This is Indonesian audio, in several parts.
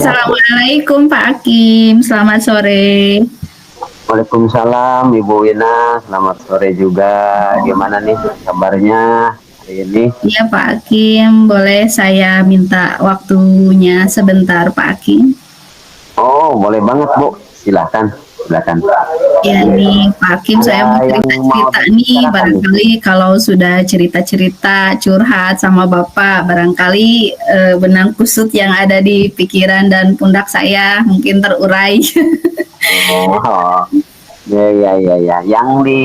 Assalamualaikum Pak Hakim, selamat sore. Waalaikumsalam Ibu Wina, selamat sore juga. Gimana nih kabarnya hari ini? Iya Pak Hakim, boleh saya minta waktunya sebentar Pak Hakim? Oh, boleh banget Bu, silahkan, silahkan. Ya nih Pak Hakim, saya mau Ada yang mau cerita-cerita nih, dibicarakan nih? barangkali kalau sudah cerita-cerita curhat sama Bapak, barangkali benang kusut yang ada di pikiran dan pundak saya mungkin terurai. Oh, ya ya ya ya. Yang di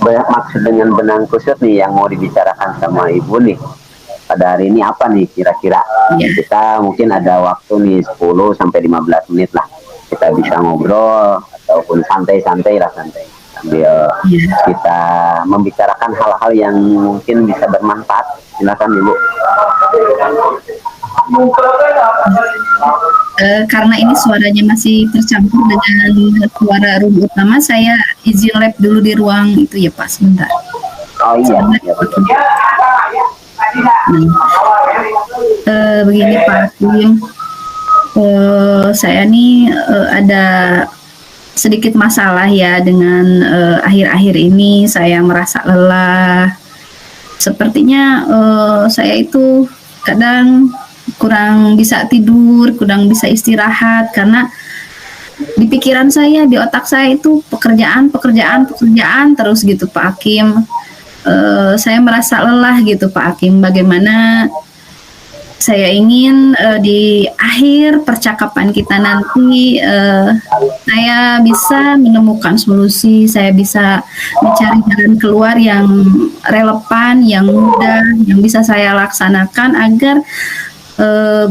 banyak maksud dengan benang kusut nih yang mau dibicarakan sama Ibu nih. Pada hari ini apa nih kira-kira? Ya, Kita mungkin ada waktu nih 10 sampai 15 menit lah. Kita bisa ngobrol ataupun santai-santai lah santai. Sambil ya. kita membicarakan hal-hal yang mungkin bisa bermanfaat. Silakan Ibu. Karena ini suaranya masih tercampur dengan suara room utama, saya izin lab dulu di ruang itu ya Pak, sebentar. Oh iya, Sebentar, iya Pak betul. Hakim. Nah, begini Pak Hakim, saya nih ada sedikit masalah ya dengan akhir-akhir ini saya merasa lelah. Sepertinya saya itu kadang kurang bisa tidur, kurang bisa istirahat karena di pikiran saya, di otak saya itu pekerjaan, pekerjaan, pekerjaan terus gitu Pak Hakim. Saya merasa lelah gitu Pak Hakim. Bagaimana saya ingin di akhir percakapan kita nanti saya bisa menemukan solusi, saya bisa mencari jalan keluar yang relevan, yang mudah, yang bisa saya laksanakan agar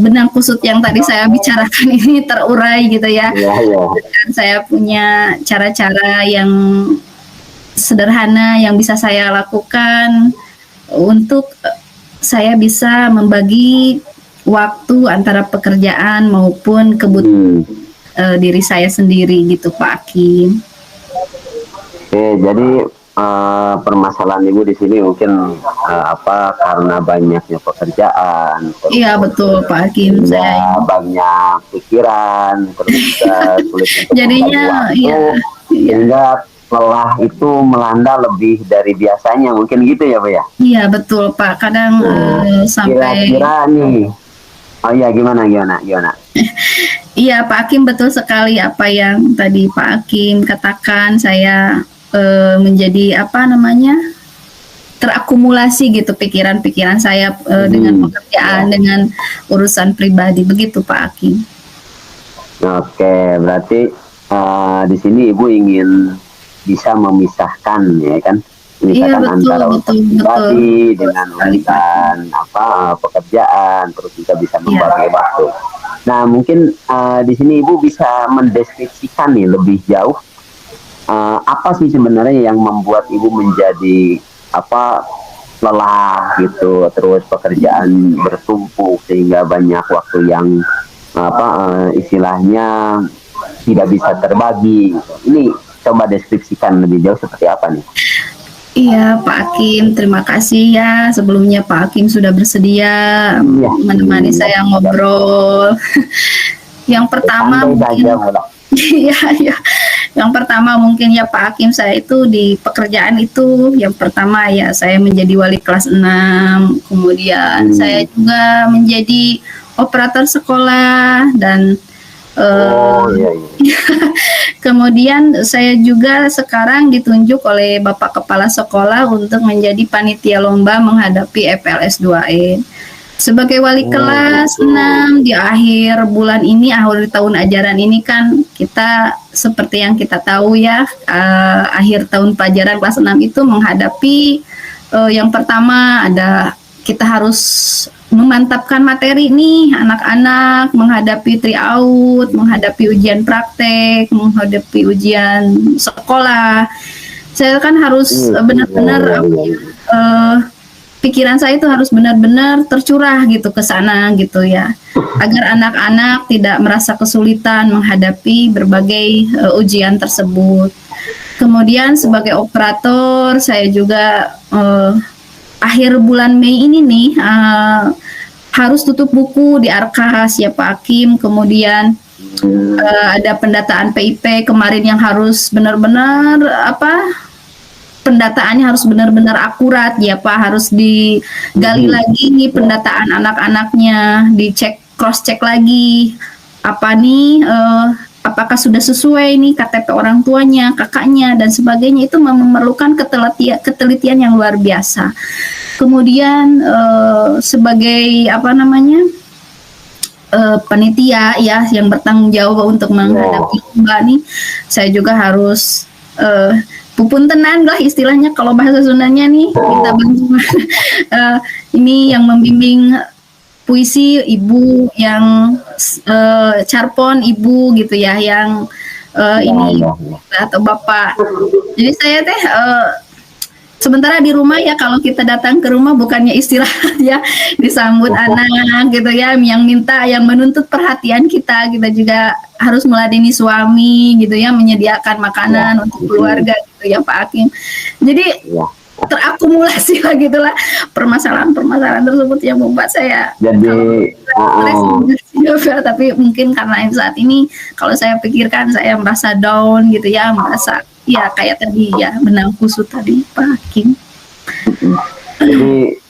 benang kusut yang tadi saya bicarakan ini terurai gitu ya. Iya, iya. Dan saya punya cara-cara yang sederhana yang bisa saya lakukan untuk saya bisa membagi waktu antara pekerjaan maupun kebutuhan diri saya sendiri gitu Pak Hakim. Oke, jadi permasalahan Ibu di sini mungkin apa karena banyaknya pekerjaan, terus Iya betul Pak Hakim, saya sehingga banyak pikiran, terus juga sulit untuk membagi jadinya waktu, iya iya sehingga lelah itu melanda lebih dari biasanya, mungkin gitu ya, Bu ya? iya betul Pak. Kadang Nah, sampai kira-kira nih, oh iya gimana, gimana, gimana? iya Pak Hakim betul sekali apa yang tadi Pak Hakim katakan. Saya menjadi apa namanya terakumulasi gitu pikiran-pikiran saya dengan pekerjaan, dengan urusan pribadi begitu Pak Hakim. Oke, berarti di sini Ibu ingin bisa memisahkan ya kan, Iya memisahkan betul antara urusan betul betul pribadi betul dengan sekali Pak Hakim. urusan apa pekerjaan, terus juga bisa Iya. membagi waktu. Nah, mungkin di sini Ibu bisa mendeskripsikan nih lebih jauh apa sih sebenarnya yang membuat Ibu menjadi apa lelah gitu, terus pekerjaan bertumpuk sehingga banyak waktu yang apa istilahnya tidak bisa terbagi gitu. Ini coba deskripsikan lebih jauh seperti apa nih? Iya Pak Hakim, terima kasih ya sebelumnya Pak Hakim sudah bersedia Iya, menemani saya ngobrol. Yang pertama santai saja mungkin mulai. iya iya. Yang pertama mungkin ya Pak Hakim, saya itu di pekerjaan itu yang pertama ya saya menjadi wali kelas 6, kemudian saya juga menjadi operator sekolah dan Oh iya, iya. kemudian saya juga sekarang ditunjuk oleh Bapak Kepala Sekolah untuk menjadi panitia lomba menghadapi FLS 2E. Sebagai wali kelas 6 di akhir bulan ini, akhir tahun ajaran ini kan kita seperti yang kita tahu ya, akhir tahun pelajaran kelas 6 itu menghadapi yang pertama ada kita harus memantapkan materi nih anak-anak menghadapi tryout, menghadapi ujian praktek, menghadapi ujian sekolah. Saya kan harus benar-benar pikiran saya itu harus benar-benar tercurah gitu ke sana gitu ya, agar anak-anak tidak merasa kesulitan menghadapi berbagai ujian tersebut. Kemudian sebagai operator saya juga akhir bulan Mei ini nih harus tutup buku di Arkas ya Pak Hakim. Kemudian ada pendataan PIP kemarin yang harus benar-benar pendataannya harus benar-benar akurat ya Pak, harus digali lagi nih pendataan anak-anaknya, dicek, cross check lagi apa nih apakah sudah sesuai nih KTP orang tuanya, kakaknya dan sebagainya. Itu memerlukan ketelitian yang luar biasa. Kemudian sebagai panitia ya yang bertanggung jawab untuk menghadapi Mbak nih, saya juga harus pupun tenan lah istilahnya kalau bahasa Sundanya nih, minta bantuan. Ini yang membimbing puisi ibu, yang carpon ibu gitu ya, yang ini atau bapak. Jadi saya teh sementara di rumah ya, kalau kita datang ke rumah bukannya istirahat ya, disambut anak gitu ya, yang minta, yang menuntut perhatian kita juga harus meladeni suami gitu ya, menyediakan makanan untuk keluarga gitu ya Pak Hakim. Jadi terakumulasi lah gitulah permasalahan-permasalahan tersebut yang membuat saya jadi tapi mungkin karena saat ini kalau saya pikirkan saya merasa down gitu ya, merasa ya kayak tadi ya benang kusut tadi Pak Hakim. Jadi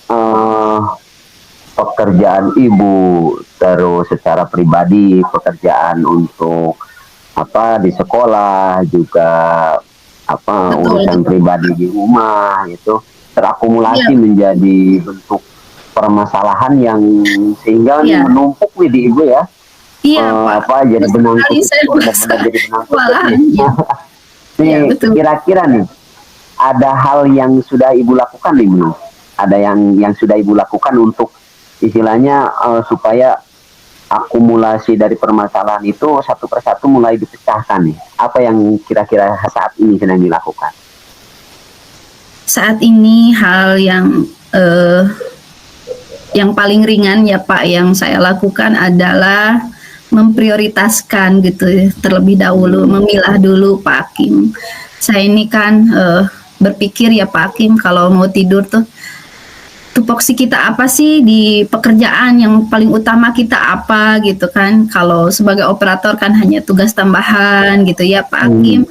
pekerjaan ibu, terus secara pribadi pekerjaan untuk di sekolah juga urusan pribadi di rumah itu terakumulasi menjadi bentuk permasalahan yang sehingga menumpuk di ibu ya. Jadi benang kusut. Kira-kira nih ada hal yang sudah ibu lakukan nih, ada yang sudah ibu lakukan untuk istilahnya supaya akumulasi dari permasalahan itu satu persatu mulai dipecahkan nih. Apa yang kira-kira saat ini sedang dilakukan? Saat ini hal yang paling ringan ya Pak yang saya lakukan adalah memprioritaskan gitu terlebih dahulu, memilah dulu Pak Hakim. Saya ini kan berpikir ya Pak Hakim, kalau mau tidur tupoksi kita apa sih di pekerjaan, yang paling utama kita apa gitu kan. Kalau sebagai operator kan hanya tugas tambahan gitu ya Pak Hakim.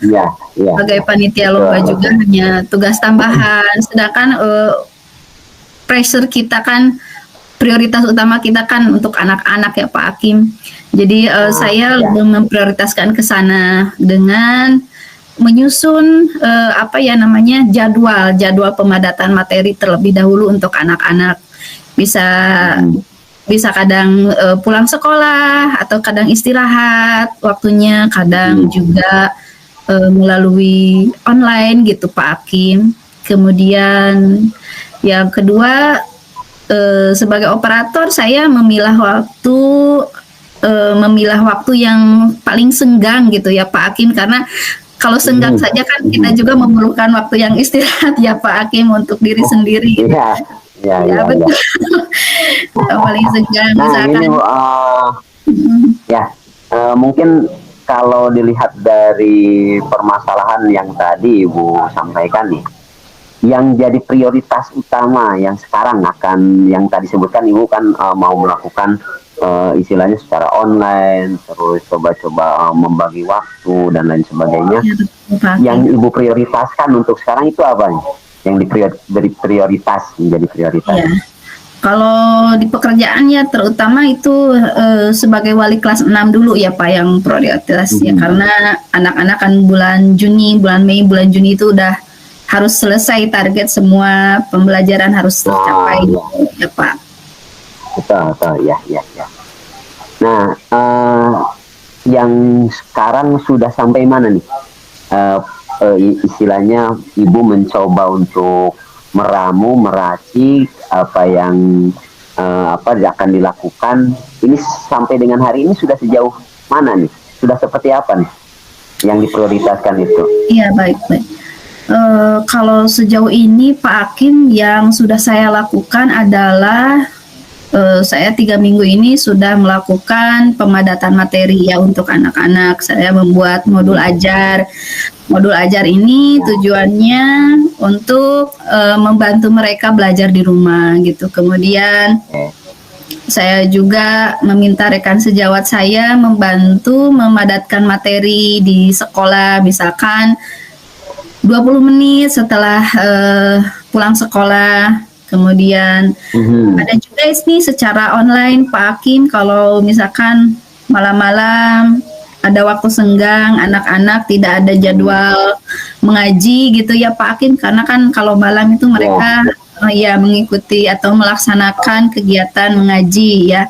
Sebagai panitia lomba juga hanya tugas tambahan. Sedangkan pressure kita kan, prioritas utama kita kan untuk anak-anak ya Pak Hakim. Jadi saya memprioritaskan ke sana dengan menyusun jadwal pemadatan materi terlebih dahulu untuk anak-anak. Bisa kadang pulang sekolah atau kadang istirahat waktunya, kadang juga melalui online gitu Pak Hakim. Kemudian yang kedua, sebagai operator saya memilah waktu yang paling senggang gitu ya Pak Hakim, karena kalau senggang saja kan kita juga memerlukan waktu yang istirahat ya Pak Hakim untuk diri sendiri. Ya betul. Paling senggang misalkan. Mungkin kalau dilihat dari permasalahan yang tadi Ibu sampaikan nih, yang jadi prioritas utama yang sekarang yang tadi sebutkan Ibu kan mau melakukan istilahnya secara online, terus coba-coba membagi waktu dan lain sebagainya. Yang Ibu prioritaskan untuk sekarang itu apa nih? Yang menjadi prioritas. Ya. Kalau di pekerjaan ya terutama itu sebagai wali kelas 6 dulu ya Pak yang prioritas ya, karena anak-anak kan bulan Mei, bulan Juni itu udah harus selesai target, semua pembelajaran harus tercapai ya Pak. Betul, ya. Nah, yang sekarang sudah sampai mana nih? Istilahnya Ibu mencoba untuk meracik apa yang akan dilakukan. Ini sampai dengan hari ini sudah sejauh mana nih? Sudah seperti apa nih yang diprioritaskan itu? Iya, baik. Kalau sejauh ini Pak Hakim, yang sudah saya lakukan adalah saya 3 minggu ini sudah melakukan pemadatan materi ya untuk anak-anak. Saya membuat modul ajar. Modul ajar ini tujuannya untuk membantu mereka belajar di rumah gitu. Kemudian Saya juga meminta rekan sejawat saya membantu memadatkan materi di sekolah, misalkan 20 menit setelah pulang sekolah. Kemudian ada juga ini secara online Pak Hakim, kalau misalkan malam-malam ada waktu senggang, anak-anak tidak ada jadwal mengaji gitu ya Pak Hakim, karena kan kalau malam itu mereka ya mengikuti atau melaksanakan kegiatan mengaji ya.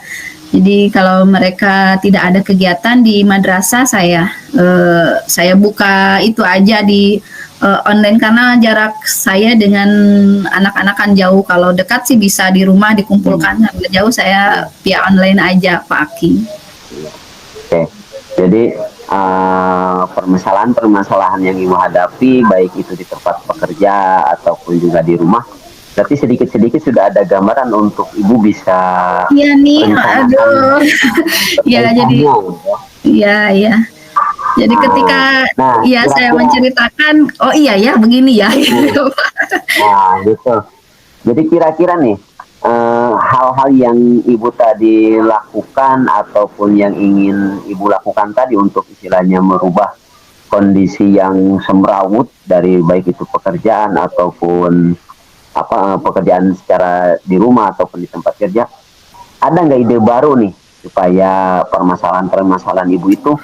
Jadi kalau mereka tidak ada kegiatan di madrasah, saya buka itu aja di online, karena jarak saya dengan anak-anak kan jauh. Kalau dekat sih bisa di rumah dikumpulkan, kalau jauh saya via online aja Pak Hakim. Oke, jadi permasalahan-permasalahan yang Ibu hadapi, baik itu di tempat bekerja ataupun juga di rumah, berarti sedikit-sedikit sudah ada gambaran untuk Ibu bisa. Iya nih, aduh. Ya jadi, iya. Jadi ketika saya menceritakan, oh iya ya begini ya. Nah gitu. Jadi kira-kira nih hal-hal yang Ibu tadi lakukan ataupun yang ingin Ibu lakukan tadi untuk istilahnya merubah kondisi yang semrawut dari baik itu pekerjaan ataupun pekerjaan secara di rumah ataupun di tempat kerja, ada nggak ide baru nih supaya permasalahan-permasalahan Ibu itu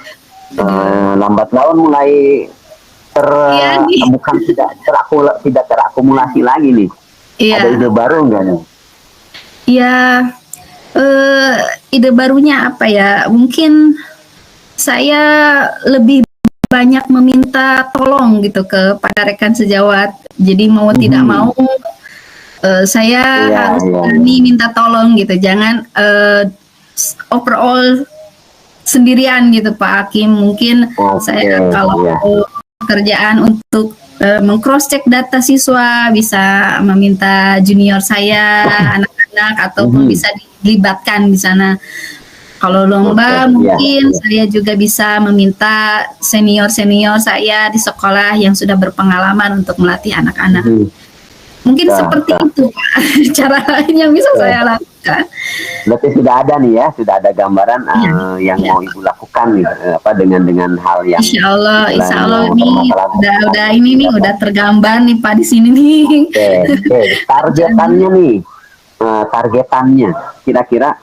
lambat laun mulai bukan tidak terakumulasi lagi nih? Iya. Ada ide baru nggak nih? Ya, ide barunya apa ya? Mungkin saya lebih banyak meminta tolong gitu kepada rekan sejawat. Jadi mau tidak mau saya harus berani minta tolong gitu. Jangan overall sendirian gitu Pak Hakim. Mungkin saya kalau pekerjaan untuk meng-cross check data siswa bisa meminta junior saya, anak-anak, ataupun bisa dilibatkan di sana. Kalau lomba mungkin saya juga bisa meminta senior-senior saya di sekolah yang sudah berpengalaman untuk melatih anak-anak. Mungkin seperti itu Pak, cara lain yang bisa saya lakukan. Berarti sudah ada nih ya, sudah ada gambaran yang mau Ibu lakukan nih, dengan hal yang. Insya Allah nih udah ini nih udah tergambar nih Pak di sini nih. Oke. Targetannya kira-kira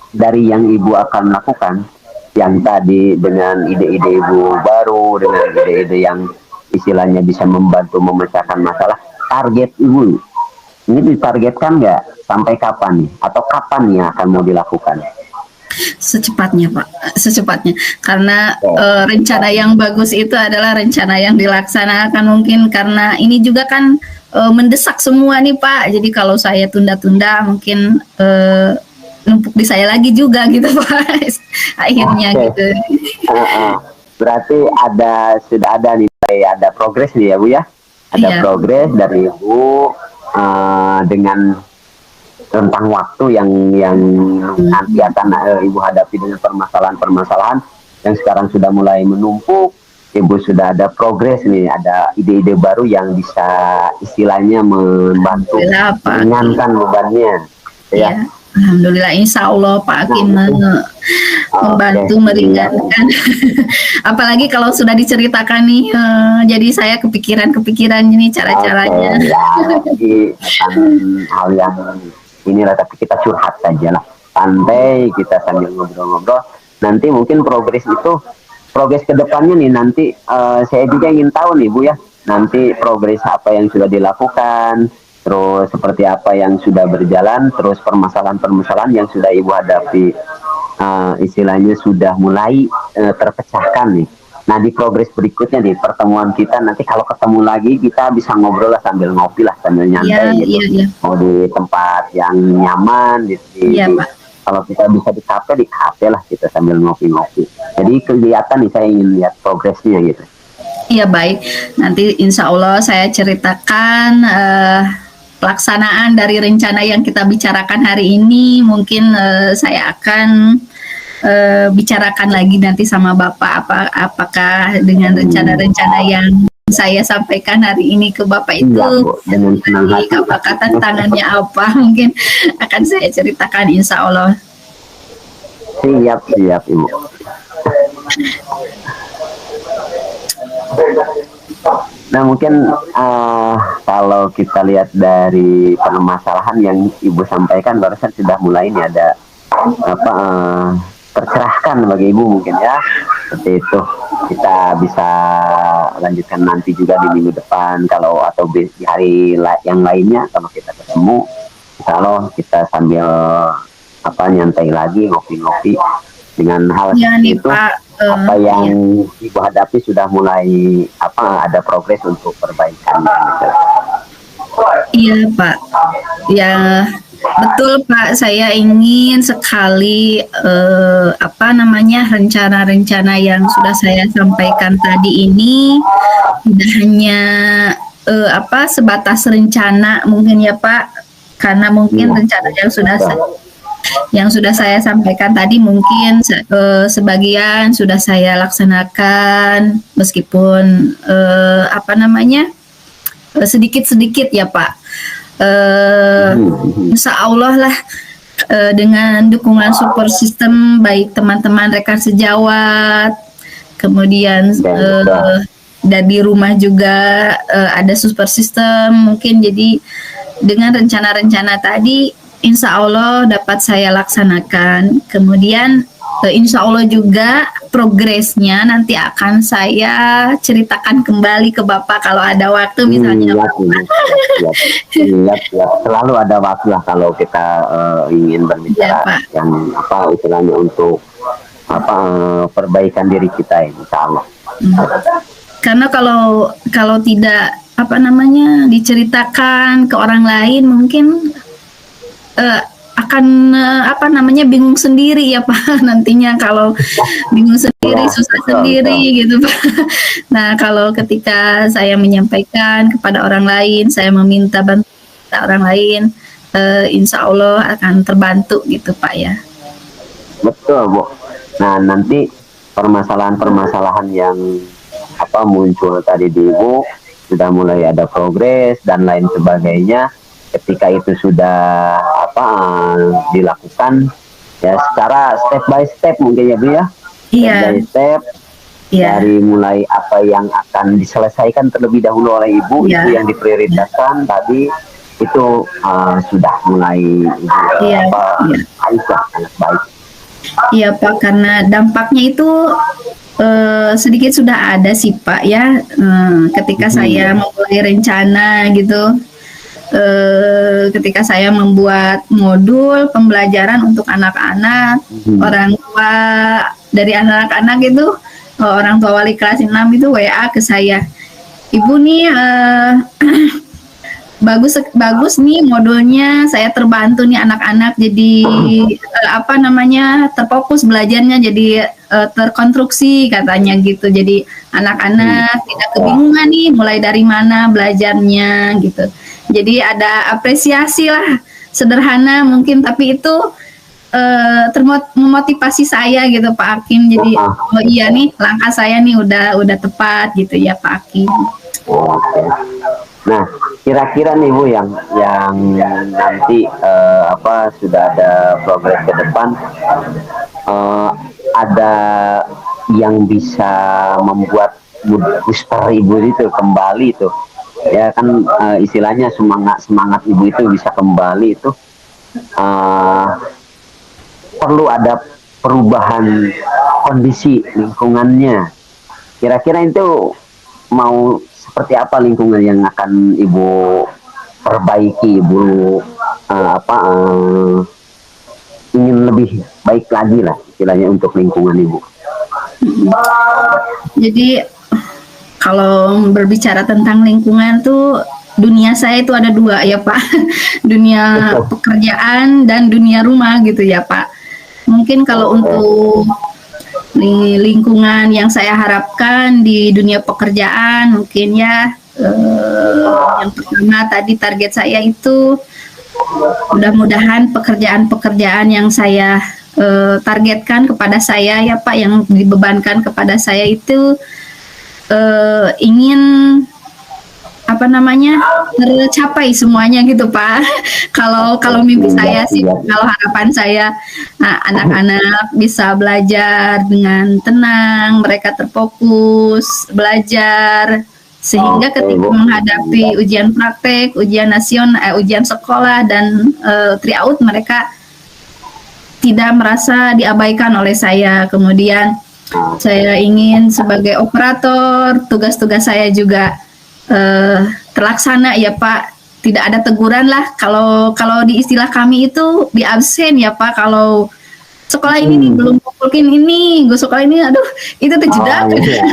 dari yang Ibu akan lakukan, yang tadi dengan ide-ide Ibu baru, dengan ide-ide yang istilahnya bisa membantu memecahkan masalah. Target Ibu ini ditargetkan nggak sampai kapan nih, atau kapan nih akan mau dilakukan? Secepatnya Pak, secepatnya, karena rencana yang bagus itu adalah rencana yang dilaksanakan. Mungkin karena ini juga kan mendesak semua nih Pak, jadi kalau saya tunda-tunda mungkin numpuk di saya lagi juga gitu Pak. Akhirnya gitu. Berarti sudah ada nilai, ada progres nih ya Bu ya? Ada progres dari Ibu dengan rentang waktu yang nanti akan Ibu hadapi dengan permasalahan-permasalahan yang sekarang sudah mulai menumpuk. Ibu sudah ada progres nih, ada ide-ide baru yang bisa istilahnya membantu meringankan bebannya. Ya. Alhamdulillah, insya Allah Pak Hakim membantu meringankan. Apalagi kalau sudah diceritakan nih, jadi saya kepikiran ini cara-caranya. Jadi hal yang inilah, tapi kita curhat saja lah, santai, kita sambil ngobrol-ngobrol. Nanti mungkin progres ke depannya nih, nanti saya juga ingin tahu nih Bu ya, nanti progres apa yang sudah dilakukan, terus seperti apa yang sudah berjalan, terus permasalahan-permasalahan yang sudah Ibu hadapi istilahnya sudah mulai terpecahkan nih. Nah di progres berikutnya di pertemuan kita nanti, kalau ketemu lagi kita bisa ngobrol lah sambil ngopi lah, sambil nyantai gitu. Mau di tempat yang nyaman, kalau kita bisa di kafe lah kita sambil ngopi-ngopi. Jadi kelihatan nih, saya ingin lihat progresnya gitu. Iya baik, nanti insya Allah saya ceritakan pelaksanaan dari rencana yang kita bicarakan hari ini. Mungkin saya akan bicarakan lagi nanti sama Bapak apakah dengan rencana-rencana yang saya sampaikan hari ini ke Bapak itu apakah tantangannya apa, mungkin akan saya ceritakan insya Allah Siap, siap Ibu. Nah mungkin kalau kita lihat dari permasalahan yang Ibu sampaikan barusan sudah mulai ini ada apa tercerahkan bagi Ibu mungkin ya, seperti itu. Kita bisa lanjutkan nanti juga di minggu depan kalau atau di hari yang lainnya kalau kita ketemu, kalau kita sambil apa nyantai lagi ngopi-ngopi dengan hal Ya seperti nih itu. Pak, Apa yang ya. Ibu hadapi sudah mulai apa ada progres untuk perbaikan gitu. Iya Pak, ya betul Pak. Saya ingin sekali apa namanya rencana-rencana yang sudah saya sampaikan tadi ini tidak hanya apa sebatas rencana mungkin ya Pak, karena mungkin Iya, rencana betul. yang sudah saya sampaikan tadi mungkin sebagian sudah saya laksanakan meskipun apa namanya sedikit-sedikit ya Pak. Insya Allah lah dengan dukungan support system baik teman-teman rekan sejawat, kemudian dari rumah juga ada support system mungkin, jadi dengan rencana-rencana tadi insya Allah dapat saya laksanakan. Kemudian insya Allah juga progresnya nanti akan saya ceritakan kembali ke Bapak kalau ada waktu misalnya. Siap. Selalu ada waktu lah kalau kita ingin berbicara Ya, yang apa istilahnya untuk apa perbaikan diri kita ya, insya Allah. Karena kalau kalau tidak apa namanya diceritakan ke orang lain mungkin akan apa namanya bingung sendiri ya Pak nantinya, kalau bingung sendiri susah sendiri gitu Pak. Nah kalau ketika saya menyampaikan kepada orang lain, saya meminta bantuan orang lain, insya Allah akan terbantu gitu Pak ya. Betul Bu. Nah nanti permasalahan-permasalahan yang apa muncul tadi di Ibu sudah mulai ada progres dan lain sebagainya. Ketika itu sudah apa dilakukan ya secara step by step mungkin ya Bu ya. Step by step dari mulai apa yang akan diselesaikan terlebih dahulu oleh Ibu, itu yang diprioritaskan tadi itu sudah mulai sangat baik. Iya Pak, karena dampaknya itu sedikit sudah ada sih Pak ya, ketika saya memulai rencana gitu, ketika saya membuat modul pembelajaran untuk anak-anak, orang tua dari anak-anak itu, orang tua wali kelas 6 itu WA ke saya, Ibu nih bagus nih modulnya, saya terbantu nih anak-anak jadi apa namanya terfokus belajarnya, jadi terkonstruksi katanya gitu, jadi anak-anak tidak kebingungan nih mulai dari mana belajarnya gitu, jadi ada apresiasi lah sederhana mungkin tapi itu memotivasi saya gitu Pak Hakim, jadi oh iya nih langkah saya nih udah tepat gitu ya Pak Hakim. Nah, kira-kira nih Bu yang nanti apa sudah ada progres ke depan, ada yang bisa membuat booster Ibu itu kembali itu, ya kan istilahnya semangat Ibu itu bisa kembali itu perlu ada perubahan kondisi lingkungannya. Kira-kira itu mau seperti apa lingkungan yang akan Ibu perbaiki, Ibu ingin lebih baik lagi lah istilahnya untuk lingkungan Ibu. Jadi kalau berbicara tentang lingkungan tuh dunia saya itu ada dua ya Pak, dunia pekerjaan dan dunia rumah gitu ya Pak. Mungkin kalau untuk lingkungan yang saya harapkan di dunia pekerjaan mungkin ya yang pertama tadi target saya itu mudah-mudahan pekerjaan-pekerjaan yang saya targetkan kepada saya ya Pak, yang dibebankan kepada saya itu ingin apa namanya, tercapai semuanya gitu Pak. Kalau mimpi saya sih, kalau harapan saya, anak-anak bisa belajar dengan tenang, mereka terfokus belajar, sehingga Oke, ketika Bu. menghadapi ujian praktek, ujian nasional, ujian sekolah dan tryout, mereka tidak merasa diabaikan oleh saya. Kemudian saya ingin sebagai operator, tugas-tugas saya juga terlaksana ya Pak. Tidak ada teguran lah. Kalau kalau di istilah kami itu di absen ya Pak. Kalau sekolah ini nih belum kumpulin ini, gue sekolah ini, aduh itu terjeda. Oh, iya.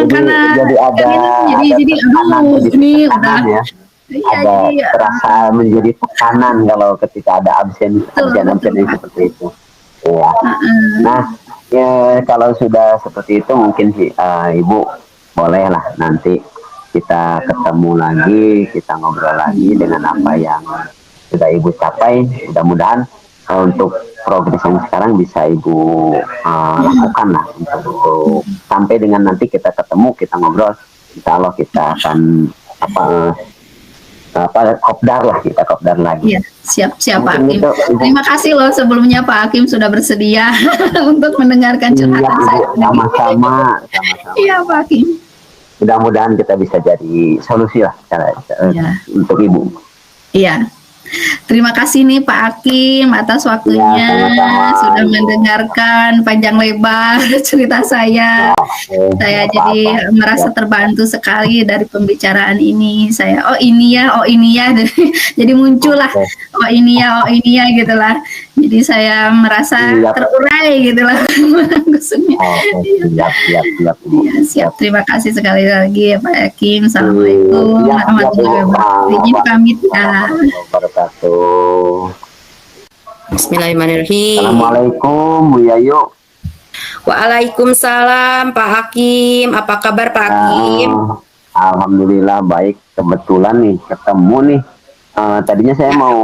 Karena Jadi ada kan ini, jadi tekanan, aduh jadi ini tekanan udah, ya. iya Ada jadi terasa menjadi tekanan kalau ketika ada absen betul absen betul absen yang Pak. seperti itu. Iya. Nah, ya, kalau sudah seperti itu mungkin sih Ibu bolehlah nanti kita ketemu lagi, kita ngobrol lagi dengan apa yang sudah Ibu capai. Mudah-mudahan untuk progres yang sekarang bisa Ibu lakukan lah untuk sampai dengan nanti kita ketemu, kita ngobrol. Insya Allah kita akan apa kopdar lah, kita kopdar lagi. Iya, siap Pak Mungkin Hakim. itu Ibu. Terima kasih loh sebelumnya Pak Hakim sudah bersedia untuk mendengarkan Iya curhatan Ibu, saya. sama-sama, sama-sama. Iya Pak Hakim. Mudah-mudahan kita bisa jadi solusi lah Iya. untuk Ibu. Iya. Terima kasih nih Pak Hakim atas waktunya, Ya, sama-sama. sudah mendengarkan panjang lebar cerita saya. Saya jadi merasa terbantu sekali dari pembicaraan ini. Saya oh ini ya, jadi muncullah oh ini ya gitulah. Jadi saya merasa Siap. terurai gitulah maksudnya. Siap. Iya, siap. Terima kasih sekali lagi ya Pak Hakim. Assalamualaikum warahmatullahi wabarakatuh. Izin pamit ya. Wabarakatuh. Bismillahirrahmanirrahim. Assalamualaikum Bu Yayu. Waalaikumsalam Pak Hakim. Apa kabar Pak Hakim? Alhamdulillah baik. Kebetulan nih ketemu nih. Tadinya saya mau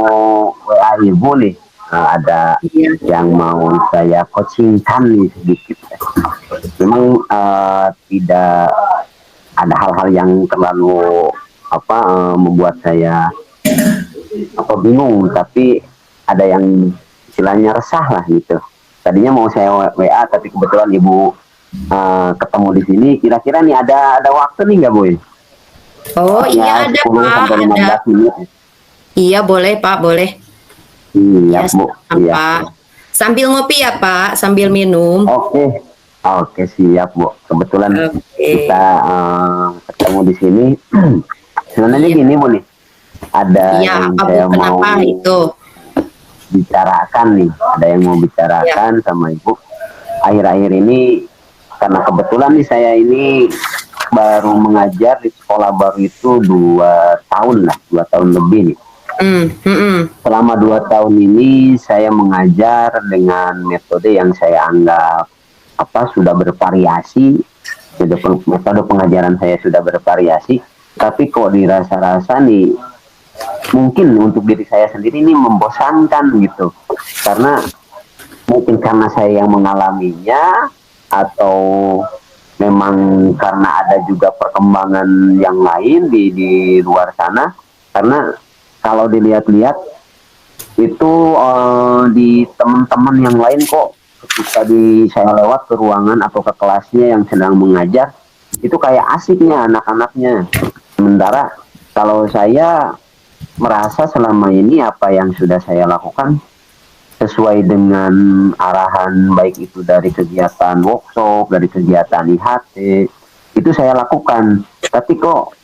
WA Ibu nih. Ada yang mau saya coachingkan nih sedikit. Memang tidak ada hal-hal yang terlalu membuat saya bingung, tapi ada yang istilahnya resah lah gitu. Tadinya mau saya WA, tapi kebetulan Ibu ketemu di sini. Kira-kira nih ada waktu nih nggak Bu? Oh iya ada 10 Pak. sampai 15 Ada. menit. Iya boleh Pak, boleh. Iya Ya, Bu. Iya. Pak. Sambil ngopi ya Pak, sambil minum. Oke siap Bu. Kebetulan kita ketemu di sini. Sebenarnya gini Bu nih, ada yang saya mau bicarakan nih, ada yang mau bicarakan sama Ibu. Akhir-akhir ini karena kebetulan nih saya ini baru mengajar di sekolah baru itu 2 tahun lah, 2 tahun lebih nih. Selama 2 tahun ini saya mengajar dengan metode yang saya anggap sudah bervariasi. Metode pengajaran saya sudah bervariasi, tapi kok dirasa-rasa nih mungkin untuk diri saya sendiri ini membosankan gitu. Karena mungkin karena saya yang mengalaminya, atau memang karena ada juga perkembangan yang lain di luar sana. Karena kalau dilihat-lihat itu di teman-teman yang lain kok ketika saya lewat ke ruangan atau ke kelasnya yang sedang mengajar, itu kayak asiknya anak-anaknya. Sementara kalau saya merasa selama ini apa yang sudah saya lakukan sesuai dengan arahan, baik itu dari kegiatan workshop, dari kegiatan IHT, itu saya lakukan. Tapi kok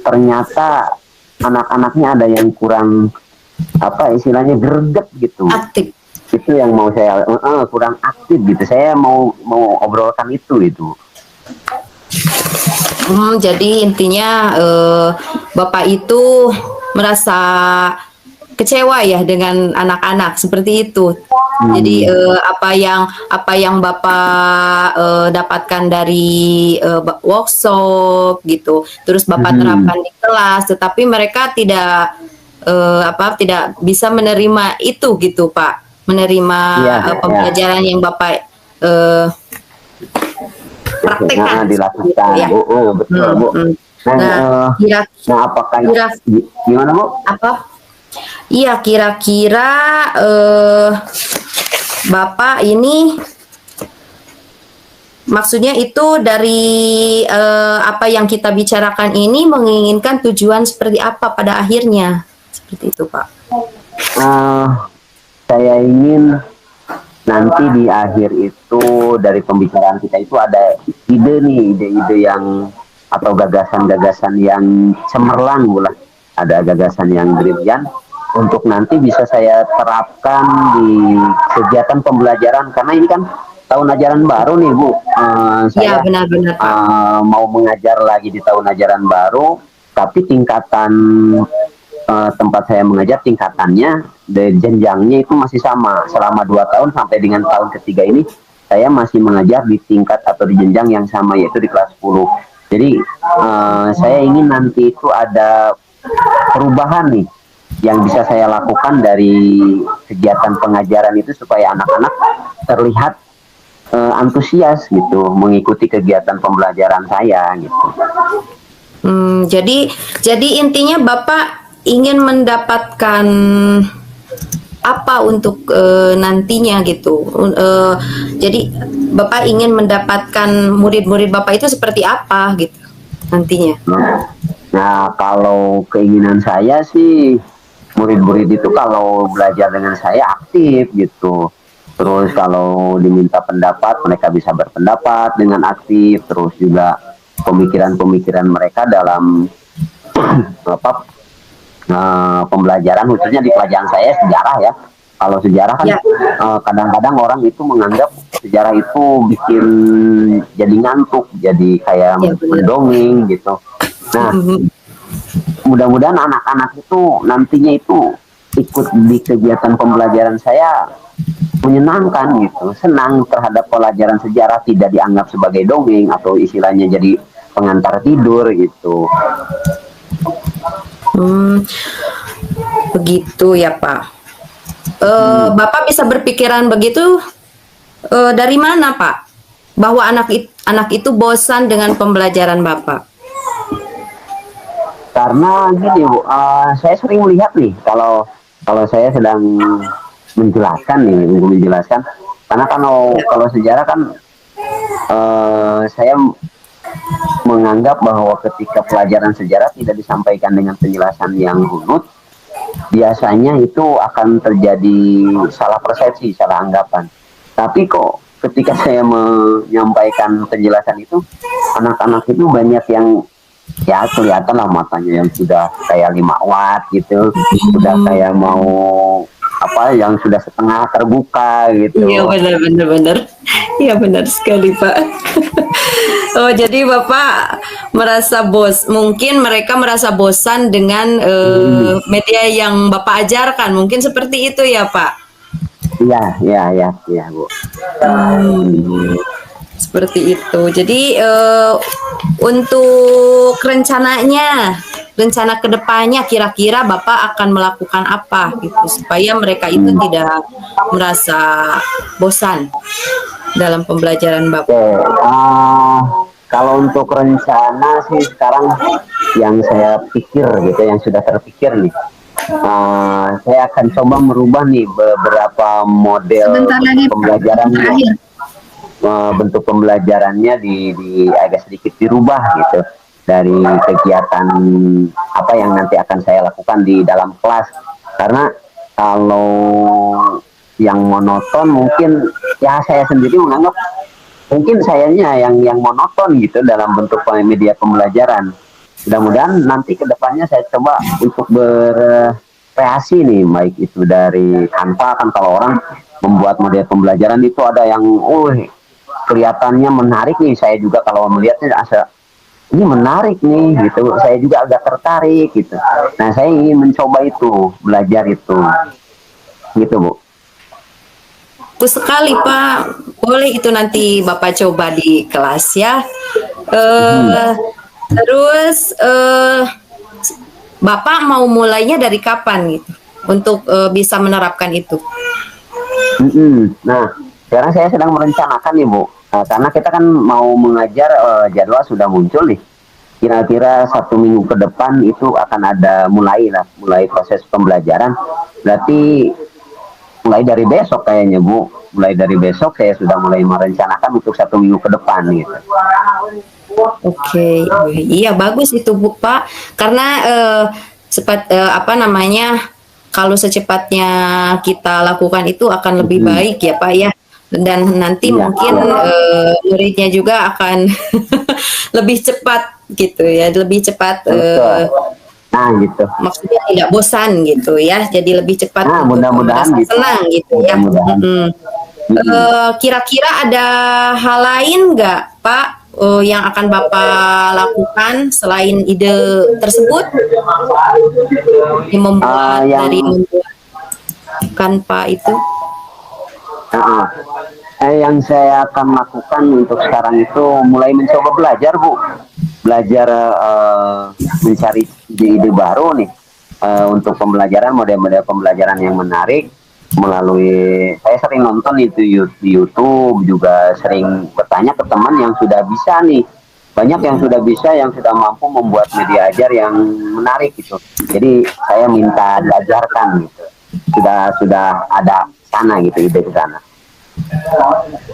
ternyata anak-anaknya ada yang kurang istilahnya greget gitu. Aktif. Itu yang mau saya kurang aktif gitu. Saya mau obrolkan itu. Jadi intinya Bapak itu merasa kecewa ya dengan anak-anak seperti itu. Jadi apa yang Bapak dapatkan dari workshop gitu, terus Bapak terapkan di kelas, tetapi mereka tidak bisa menerima itu gitu Pak, menerima pembelajaran yang Bapak praktekkan seperti itu dilakukan. ya. Betul Hmm, Bu. hmm. Nah, Nah, kira apakah kira gimana Bu? apa? Iya, kira-kira Bapak ini maksudnya itu dari apa yang kita bicarakan ini menginginkan tujuan seperti apa pada akhirnya? Seperti itu, Pak. Eh, saya ingin nanti di akhir itu dari pembicaraan kita itu ada ide nih, ide-ide yang atau gagasan-gagasan yang cemerlang pula. Ada gagasan yang brilian untuk nanti bisa saya terapkan di kegiatan pembelajaran karena ini kan tahun ajaran baru nih Bu. Iya, Saya benar-benar, Pak. mau mengajar lagi di tahun ajaran baru, tapi tingkatan tempat saya mengajar tingkatannya jenjangnya itu masih sama selama 2 tahun sampai dengan tahun ketiga ini saya masih mengajar di tingkat atau di jenjang yang sama yaitu di kelas 10. Jadi saya ingin nanti itu ada perubahan nih yang bisa saya lakukan dari kegiatan pengajaran itu supaya anak-anak terlihat antusias gitu mengikuti kegiatan pembelajaran saya gitu. Jadi intinya Bapak ingin mendapatkan apa untuk nantinya gitu. Jadi Bapak ingin mendapatkan murid-murid Bapak itu seperti apa gitu nantinya. Nah, kalau keinginan saya sih murid-murid itu kalau belajar dengan saya aktif gitu. Terus kalau diminta pendapat mereka bisa berpendapat dengan aktif. Terus juga pemikiran-pemikiran mereka dalam apa pembelajaran khususnya di pelajaran saya sejarah ya. Kalau sejarah kan Ya. kadang-kadang orang itu menganggap sejarah itu bikin jadi ngantuk, jadi kayak Ya, benar. mendongeng gitu. Nah, mudah-mudahan anak-anak itu nantinya itu ikut di kegiatan pembelajaran saya menyenangkan gitu, senang terhadap pelajaran sejarah, tidak dianggap sebagai dongeng atau istilahnya jadi pengantar tidur gitu. Begitu ya, Pak. Bapak bisa berpikiran begitu dari mana, Pak? Bahwa anak itu bosan dengan pembelajaran Bapak. Karena gini Bu, saya sering melihat nih kalau kalau saya sedang menjelaskan, karena kalau sejarah kan saya menganggap bahwa ketika pelajaran sejarah tidak disampaikan dengan penjelasan yang runut, biasanya itu akan terjadi salah persepsi, salah anggapan. Tapi kok ketika saya menyampaikan penjelasan itu, anak-anak itu banyak yang ya kelihatan lah matanya yang sudah kayak 5 watt gitu, sudah kayak mau apa yang sudah setengah terbuka gitu. Iya, benar. Iya, benar sekali, Pak. Oh, jadi Bapak mungkin mereka merasa bosan dengan media yang Bapak ajarkan, mungkin seperti itu ya, Pak. Iya Bu. Seperti itu. Jadi untuk rencana kedepannya kira-kira Bapak akan melakukan apa gitu supaya mereka itu tidak merasa bosan dalam pembelajaran Bapak. Kalau untuk rencana sih sekarang yang saya pikir gitu, yang sudah terpikir nih, saya akan coba merubah nih beberapa model Sebentar lagi, Pak. pembelajaran. Terakhir. Bentuk pembelajarannya di agak sedikit dirubah gitu dari kegiatan apa yang nanti akan saya lakukan di dalam kelas, karena kalau yang monoton mungkin ya saya sendiri menganggap mungkin sayanya yang monoton gitu dalam bentuk media pembelajaran. Mudah-mudahan nanti kedepannya saya coba untuk berkreasi nih, baik itu dari Canva kan, kalau orang membuat model pembelajaran itu ada yang kelihatannya menarik nih, saya juga kalau melihatnya ini menarik nih gitu, saya juga agak tertarik gitu. Nah, saya ingin mencoba itu, belajar itu gitu Bu. Bagus sekali, Pak. Boleh itu nanti Bapak coba di kelas ya. Terus Bapak mau mulainya dari kapan gitu untuk bisa menerapkan itu? Nah, sekarang saya sedang merencanakan nih Bu. Karena kita kan mau mengajar, jadwal sudah muncul nih. Kira-kira 1 minggu ke depan itu akan ada mulai proses pembelajaran. Berarti mulai dari besok kayaknya Bu. Mulai dari besok saya sudah mulai merencanakan untuk 1 minggu ke depan gitu. Oke, iya bagus itu Bu Pak, karena apa namanya, kalau secepatnya kita lakukan itu akan lebih Mhm. baik ya Pak ya, dan nanti Iya, mungkin iya. muridnya juga akan lebih cepat gitu ya, lebih cepat Betul. Nah gitu. maksudnya tidak bosan gitu ya, jadi lebih cepat Nah untuk mudah-mudahan merasa gitu. senang gitu ya. Mudah-mudahan. Mm-mm. Mhm. Kira-kira ada hal lain nggak Pak yang akan Bapak lakukan selain ide tersebut yang membuat Yang dari membuat Canva itu? Nah, yang saya akan lakukan untuk sekarang itu mulai mencoba belajar, Bu. Belajar mencari ide-ide baru nih untuk pembelajaran, model-model pembelajaran yang menarik melalui saya sering nonton itu di YouTube, juga sering bertanya ke teman yang sudah bisa nih. Banyak yang sudah bisa, yang sudah mampu membuat media ajar yang menarik gitu. Jadi saya minta diajarkan gitu. Sudah ada sana gitu, ide ke sana.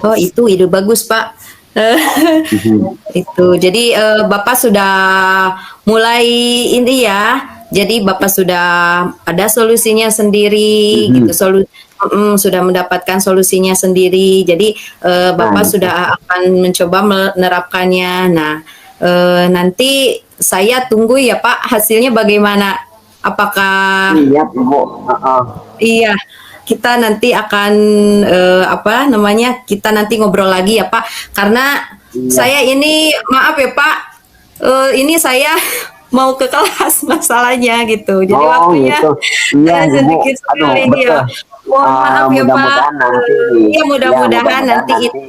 Oh, itu ide bagus, Pak. Itu. Jadi Bapak sudah mulai ini ya. Jadi Bapak sudah ada solusinya sendiri gitu. Mhm. Sudah mendapatkan solusinya sendiri. Jadi Nah, Bapak gitu. sudah akan mencoba menerapkannya. Nah, nanti saya tunggu ya Pak hasilnya bagaimana. Apakah Iya, Ibu. iya, kita nanti akan apa namanya? Kita nanti ngobrol lagi ya, Pak. Karena Iya. saya ini maaf ya, Pak. Ini saya mau ke kelas masalahnya gitu. Jadi Oh, waktunya gitu. Iya, Ibu. sedikit Aduh, sekali betul. ya. Mohon maaf ya, Pak. Mudah-mudahan nanti, Iya, ya mudah-mudahan mudah-mudahan nanti nanti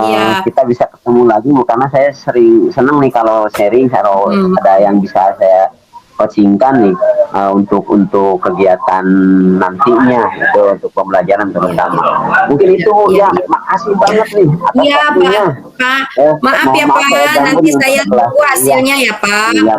iya. kita bisa ketemu lagi, Bu. Karena saya seneng nih kalau sharing, kalau Hmm, ada yang bisa saya coachingkan nih untuk kegiatan nantinya itu untuk pembelajaran iya, terutama. iya. Mungkin Iya, itu iya, ya, iya. makasih banget nih atas Iya, Pak. waktunya. Pak. Maaf Mohon ya, maaf saya Pak. ganggu Nanti nih untuk saya kelas. tunggu Iya, hasilnya ya, Pak. iya.